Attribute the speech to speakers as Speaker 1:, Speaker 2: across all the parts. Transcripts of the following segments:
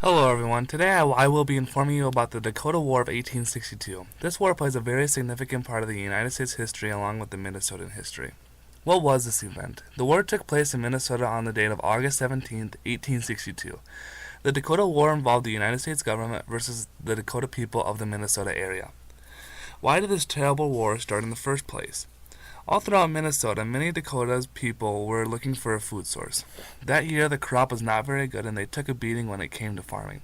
Speaker 1: Hello everyone, today I will be informing you about the Dakota War of 1862. This war plays a very significant part of the United States history along with the Minnesotan history. What was this event? The war took place in Minnesota on the date of August 17, 1862. The Dakota War involved the United States government versus the Dakota people of the Minnesota area. Why did this terrible war start in the first place? All throughout Minnesota, many Dakota's people were looking for a food source. That year, the crop was not very good and they took a beating when it came to farming.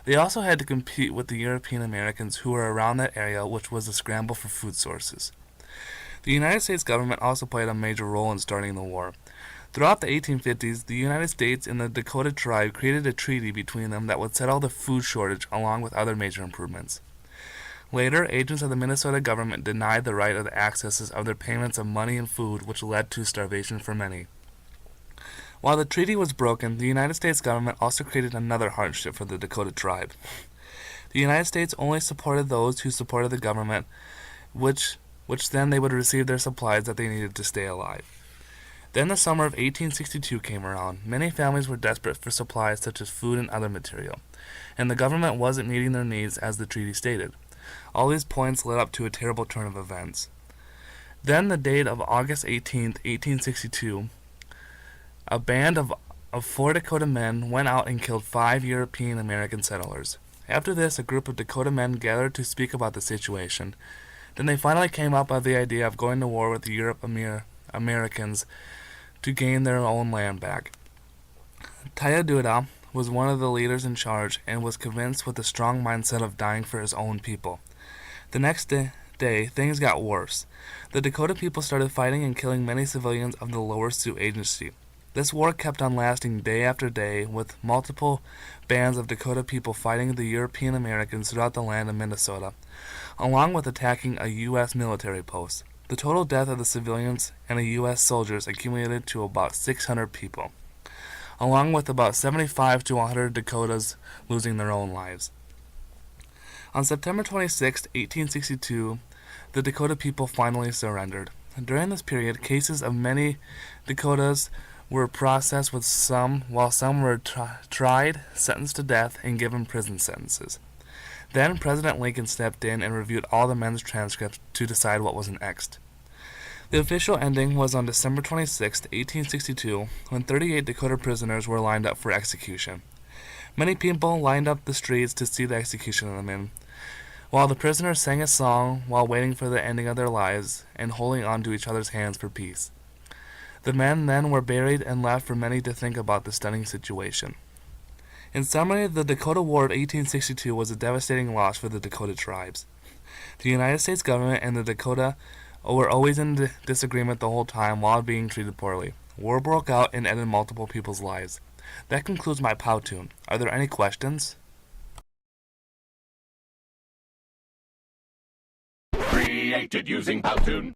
Speaker 1: They also had to compete with the European Americans who were around that area, which was a scramble for food sources. The United States government also played a major role in starting the war. Throughout the 1850s, the United States and the Dakota tribe created a treaty between them that would settle the food shortage along with other major improvements. Later, agents of the Minnesota government denied the right of the accesses of their payments of money and food, which led to starvation for many. While the treaty was broken, the United States government also created another hardship for the Dakota tribe. The United States only supported those who supported the government, which then they would receive their supplies that they needed to stay alive. Then the summer of 1862 came around. Many families were desperate for supplies such as food and other material, and the government wasn't meeting their needs as the treaty stated. All these points led up to a terrible turn of events. Then, the date of August 18, 1862, a band of 4 Dakota men went out and killed 5 European American settlers. After this, a group of Dakota men gathered to speak about the situation. Then they finally came up with the idea of going to war with the Americans to gain their own land back. Dakota was one of the leaders in charge and was convinced with a strong mindset of dying for his own people. The next day, things got worse. The Dakota people started fighting and killing many civilians of the Lower Sioux Agency. This war kept on lasting day after day, with multiple bands of Dakota people fighting the European Americans throughout the land of Minnesota, along with attacking a U.S. military post. The total death of the civilians and the U.S. soldiers accumulated to about 600 people, along with about 75 to 100 Dakotas losing their own lives. On September 26, 1862, the Dakota people finally surrendered. During this period, cases of many Dakotas were processed with while some were tried, sentenced to death, and given prison sentences. Then President Lincoln stepped in and reviewed all the men's transcripts to decide what was next. The official ending was on December 26, 1862, when 38 Dakota prisoners were lined up for execution. Many people lined up the streets to see the execution of the men, while the prisoners sang a song while waiting for the ending of their lives and holding on to each other's hands for peace. The men then were buried and left for many to think about the stunning situation. In summary, the Dakota War of 1862 was a devastating loss for the Dakota tribes. The United States government and the Dakota were always in disagreement the whole time while being treated poorly. War broke out and ended multiple people's lives. That concludes my Powtoon. Are there any questions?
Speaker 2: Created using Powtoon.